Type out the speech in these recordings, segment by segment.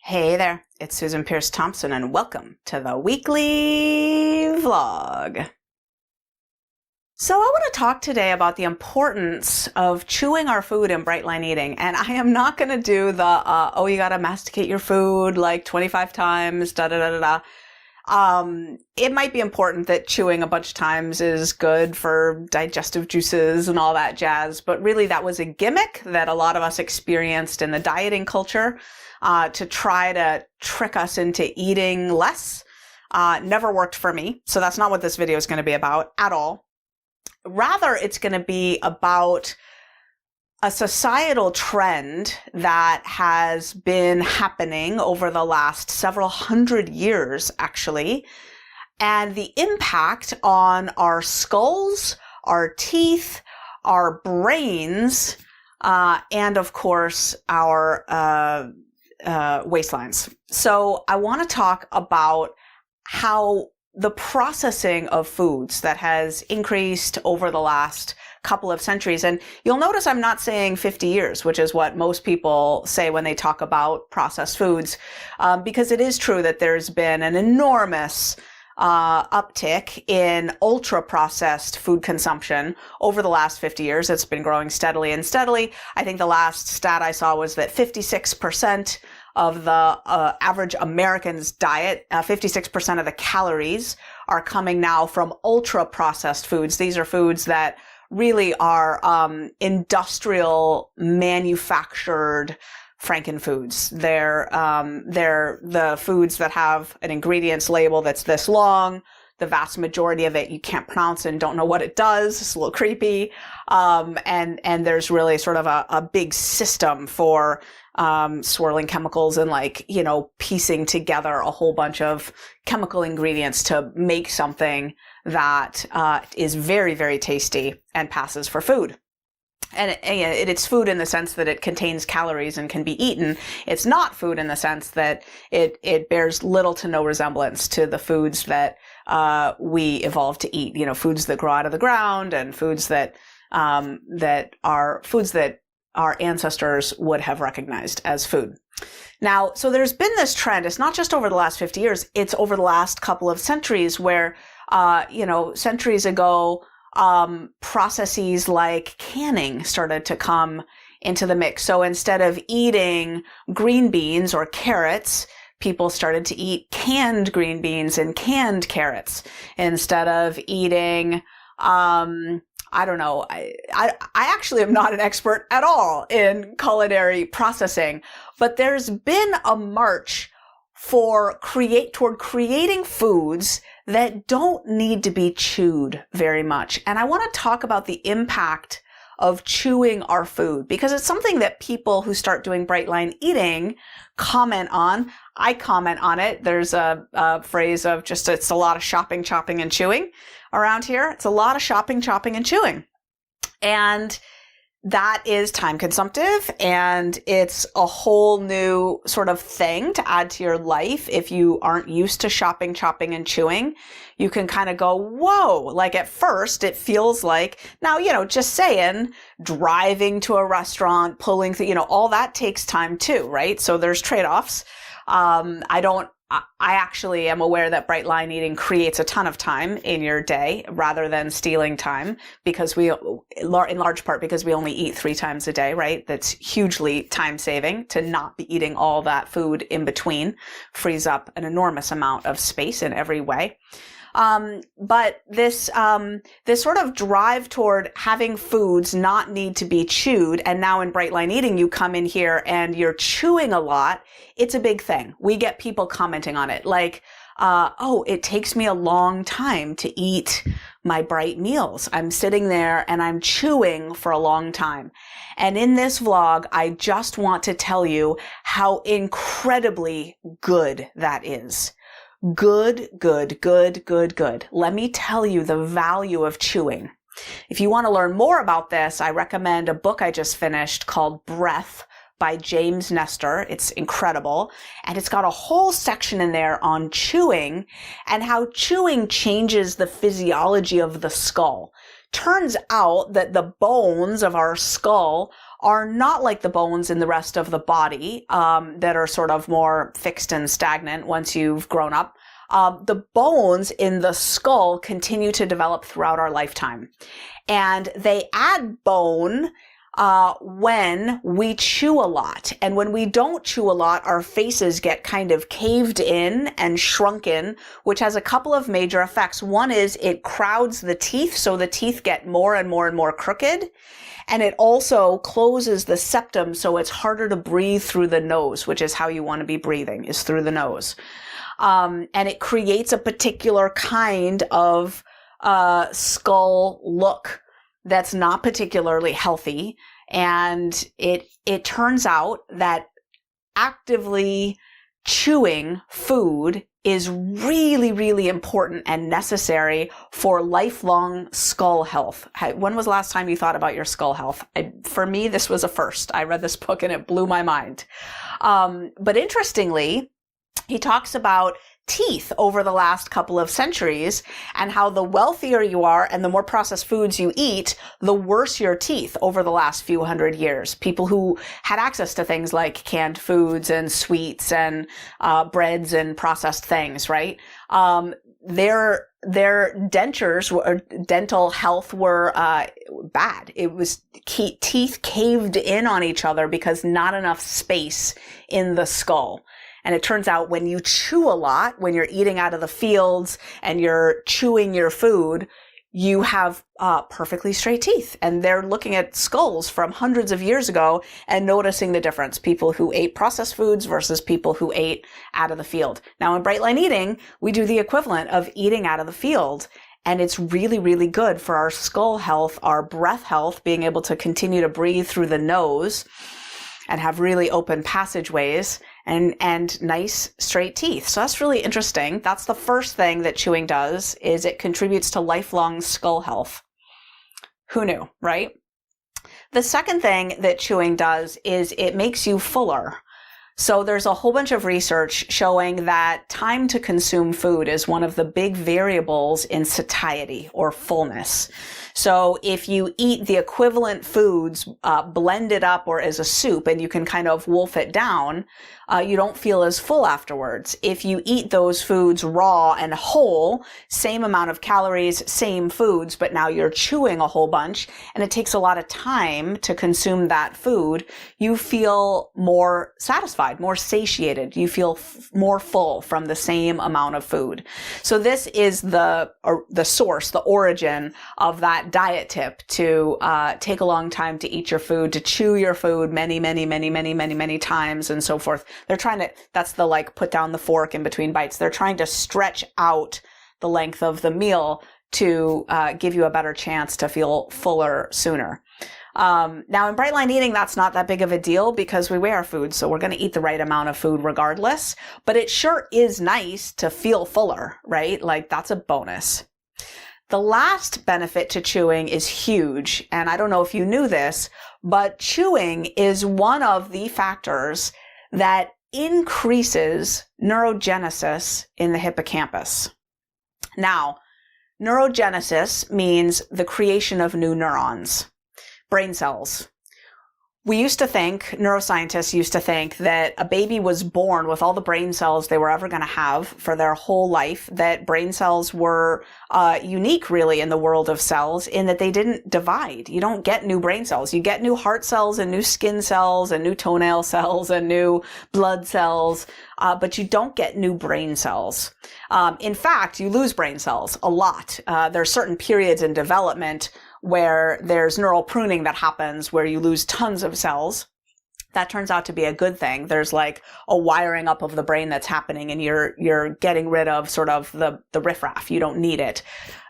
Hey there, it's Susan Pierce Thompson and welcome to the weekly vlog. So I want to talk today about the importance of chewing our food in Brightline eating. And I am not going to do the, you got to masticate your food like 25 times, it might be important that chewing a bunch of times is good for digestive juices and all that jazz. But really that was a gimmick that a lot of us experienced in the dieting culture. To try to trick us into eating less, never worked for me. So that's not what this video is going to be about at all. Rather, it's going to be about a societal trend that has been happening over the last several hundred years, actually, and the impact on our skulls, our teeth, our brains, and of course, our waistlines. So I want to talk about how the processing of foods that has increased over the last couple of centuries. And you'll notice I'm not saying 50 years, which is what most people say when they talk about processed foods, because it is true that there's been an enormous uptick in ultra-processed food consumption over the last 50 years. It's been growing steadily and steadily. I think the last stat I saw was that 56% of the average American's diet, 56% of the calories are coming now from ultra-processed foods. These are foods that really are industrial manufactured frankenfoods. They're the foods that have an ingredients label that's this long. The vast majority of it you can't pronounce and don't know what it does. It's a little creepy. And there's really sort of a big system for swirling chemicals and piecing together a whole bunch of chemical ingredients to make something that is very, very tasty and passes for food. And it's food in the sense that it contains calories and can be eaten. It's not food in the sense that it bears little to no resemblance to the foods that we evolved to eat. Foods that grow out of the ground and foods that are foods that our ancestors would have recognized as food. Now, so there's been this trend. It's not just over the last 50 years. It's over the last couple of centuries where, centuries ago, processes like canning started to come into the mix. So instead of eating green beans or carrots, people started to eat canned green beans and canned carrots instead of eating, I actually am not an expert at all in culinary processing, but there's been a march toward creating foods that don't need to be chewed very much. And I want to talk about the impact of chewing our food because it's something that people who start doing Brightline eating comment on. I comment on it. There's a phrase of just, it's a lot of shopping, chopping, and chewing around here. It's a lot of shopping, chopping, and chewing. And that is time consumptive and it's a whole new sort of thing to add to your life. If you aren't used to shopping, chopping, and chewing, you can kind of go, whoa, like at first it feels like, now, just saying, driving to a restaurant, pulling through, all that takes time too, right? So there's trade-offs. I actually am aware that Brightline eating creates a ton of time in your day rather than stealing time because in large part because we only eat 3 times a day, right? That's hugely time saving. To not be eating all that food in between frees up an enormous amount of space in every way. But this sort of drive toward having foods not need to be chewed. And now in Brightline eating, you come in here and you're chewing a lot. It's a big thing. We get people commenting on it like, it takes me a long time to eat my bright meals. I'm sitting there and I'm chewing for a long time. And in this vlog, I just want to tell you how incredibly good that is. Good. Let me tell you the value of chewing. If you want to learn more about this, I recommend a book I just finished called Breath by James Nestor. It's incredible. And it's got a whole section in there on chewing and how chewing changes the physiology of the skull. Turns out that the bones of our skull are not like the bones in the rest of the body that are sort of more fixed and stagnant once you've grown up. The bones in the skull continue to develop throughout our lifetime. And they add bone when we chew a lot. And when we don't chew a lot, our faces get kind of caved in and shrunken, which has a couple of major effects. One is it crowds the teeth, so the teeth get more and more and more crooked. And it also closes the septum, so it's harder to breathe through the nose, which is how you want to be breathing, is through the nose. And it creates a particular kind of skull look that's not particularly healthy. And it turns out that actively chewing food is really, really important and necessary for lifelong skull health. When was the last time you thought about your skull health? For me, this was a first. I read this book and it blew my mind. But interestingly, he talks about teeth over the last couple of centuries and how the wealthier you are and the more processed foods you eat, the worse your teeth over the last few hundred years. People who had access to things like canned foods and sweets and breads and processed things, right? Their dentures or dental health were bad. It was teeth caved in on each other because not enough space in the skull. And it turns out when you chew a lot, when you're eating out of the fields and you're chewing your food, you have perfectly straight teeth. And they're looking at skulls from hundreds of years ago and noticing the difference. People who ate processed foods versus people who ate out of the field. Now in Brightline Eating, we do the equivalent of eating out of the field. And it's really, really good for our skull health, our breath health, being able to continue to breathe through the nose and have really open passageways and nice straight teeth. So that's really interesting. That's the first thing that chewing does, is it contributes to lifelong skull health. Who knew, right? The second thing that chewing does is it makes you fuller. So there's a whole bunch of research showing that time to consume food is one of the big variables in satiety or fullness. So if you eat the equivalent foods blended up or as a soup and you can kind of wolf it down, you don't feel as full afterwards. If you eat those foods raw and whole, same amount of calories, same foods, but now you're chewing a whole bunch and it takes a lot of time to consume that food, you feel more satisfied, more satiated. You feel more full from the same amount of food. So this is the source, the origin of that diet tip to take a long time to eat your food, to chew your food many times and so forth. They're trying to, that's the like put down the fork in between bites. They're trying to stretch out the length of the meal to give you a better chance to feel fuller sooner. Now in Brightline Eating, that's not that big of a deal because we weigh our food, so we're going to eat the right amount of food regardless, but it sure is nice to feel fuller, right? Like that's a bonus. The last benefit to chewing is huge, and I don't know if you knew this, but chewing is one of the factors that increases neurogenesis in the hippocampus. Now, neurogenesis means the creation of new neurons, brain cells. We used to think, neuroscientists used to think, that a baby was born with all the brain cells they were ever going to have for their whole life, that brain cells were unique really in the world of cells in that they didn't divide. You don't get new brain cells. You get new heart cells and new skin cells and new toenail cells and new blood cells, but you don't get new brain cells. In fact, you lose brain cells a lot. There are certain periods in development where there's neural pruning that happens where you lose tons of cells. That turns out to be a good thing. There's like a wiring up of the brain that's happening and you're getting rid of sort of the riffraff. You don't need it.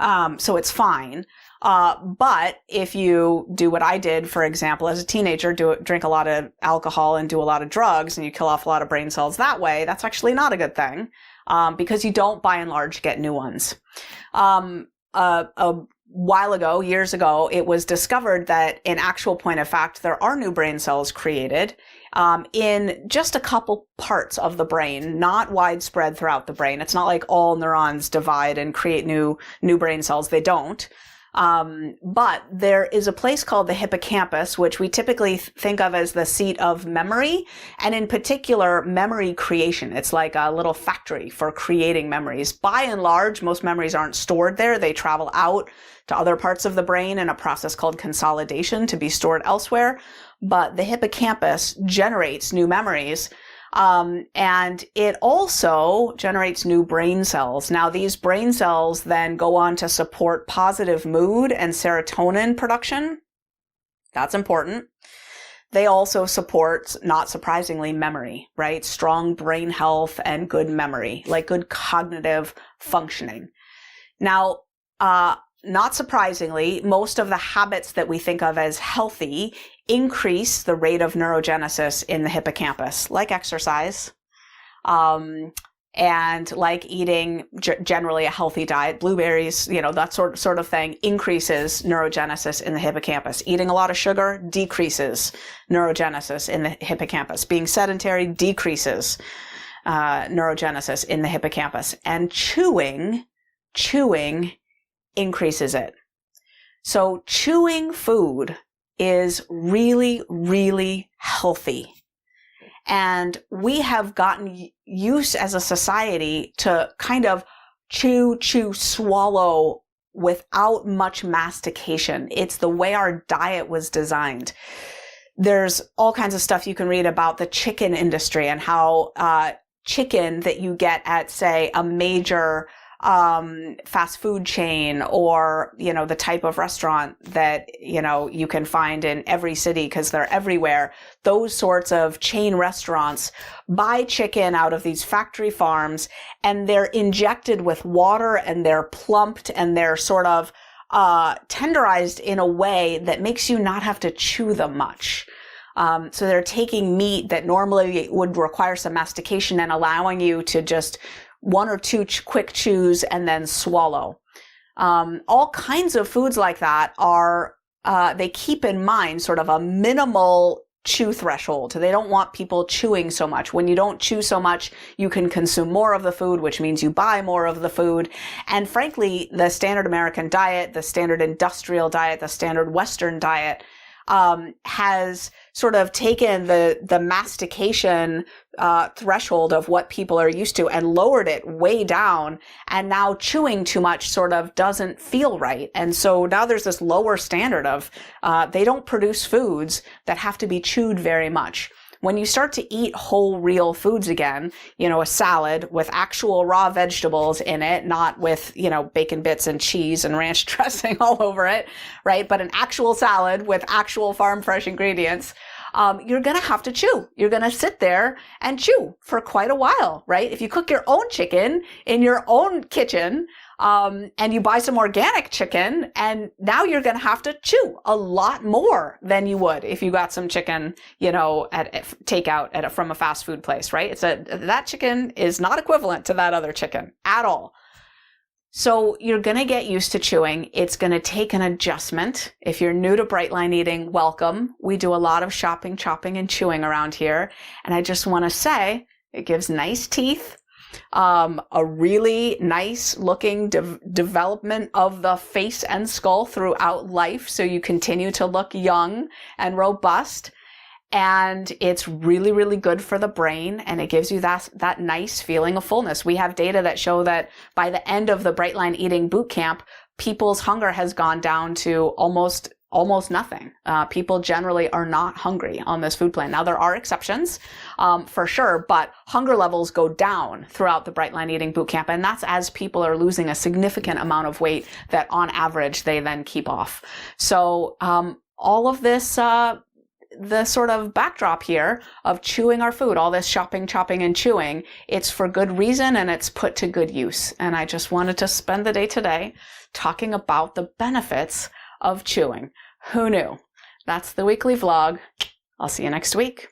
So it's fine. But if you do what I did, for example, as a teenager, drink a lot of alcohol and do a lot of drugs and you kill off a lot of brain cells that way, that's actually not a good thing. Because you don't by and large get new ones. While ago, years ago, it was discovered that in actual point of fact, there are new brain cells created in just a couple parts of the brain, not widespread throughout the brain. It's not like all neurons divide and create new brain cells. They don't. But there is a place called the hippocampus, which we typically think of as the seat of memory, and in particular, memory creation. It's like a little factory for creating memories. By and large, most memories aren't stored there. They travel out to other parts of the brain in a process called consolidation to be stored elsewhere. But the hippocampus generates new memories. And it also generates new brain cells. Now, these brain cells then go on to support positive mood and serotonin production. That's important. They also support, not surprisingly, memory, right? Strong brain health and good memory, like good cognitive functioning. Now, not surprisingly, most of the habits that we think of as healthy increase the rate of neurogenesis in the hippocampus, like exercise, and like eating generally a healthy diet. Blueberries, that sort of thing increases neurogenesis in the hippocampus. Eating a lot of sugar decreases neurogenesis in the hippocampus. Being sedentary decreases neurogenesis in the hippocampus. And chewing increases it. So chewing food is really, really healthy. And we have gotten used as a society to kind of chew, swallow without much mastication. It's the way our diet was designed. There's all kinds of stuff you can read about the chicken industry and how chicken that you get at, say, a major fast food chain or, the type of restaurant that, you can find in every city because they're everywhere. Those sorts of chain restaurants buy chicken out of these factory farms and they're injected with water and they're plumped and they're sort of, tenderized in a way that makes you not have to chew them much. So they're taking meat that normally would require some mastication and allowing you to just one or two quick chews and then swallow. All kinds of foods like that are, they keep in mind sort of a minimal chew threshold. They don't want people chewing so much. When you don't chew so much, you can consume more of the food, which means you buy more of the food. And frankly, the standard American diet, the standard industrial diet, the standard Western diet, has sort of taken the mastication threshold of what people are used to and lowered it way down. And now chewing too much sort of doesn't feel right. And so now there's this lower standard of they don't produce foods that have to be chewed very much. When you start to eat whole, real foods again, a salad with actual raw vegetables in it, not with, bacon bits and cheese and ranch dressing all over it, right? But an actual salad with actual farm fresh ingredients, you're going to have to chew. You're going to sit there and chew for quite a while, right? If you cook your own chicken in your own kitchen, and you buy some organic chicken, and now you're going to have to chew a lot more than you would if you got some chicken, at takeout from a fast food place, right? That chicken is not equivalent to that other chicken at all. So you're going to get used to chewing. It's going to take an adjustment. If you're new to Brightline eating, welcome. We do a lot of shopping, chopping, and chewing around here. And I just want to say it gives nice teeth. A really nice looking development of the face and skull throughout life. So you continue to look young and robust. And it's really, really good for the brain. And it gives you that nice feeling of fullness. We have data that show that by the end of the Brightline eating boot camp, people's hunger has gone down to almost nothing. People generally are not hungry on this food plan. Now, there are exceptions, for sure, but hunger levels go down throughout the Brightline Eating Bootcamp, and that's as people are losing a significant amount of weight that on average they then keep off. So, all of this, the sort of backdrop here of chewing our food, all this shopping, chopping, and chewing, it's for good reason and it's put to good use. And I just wanted to spend the day today talking about the benefits of chewing. Who knew? That's the weekly vlog. I'll see you next week.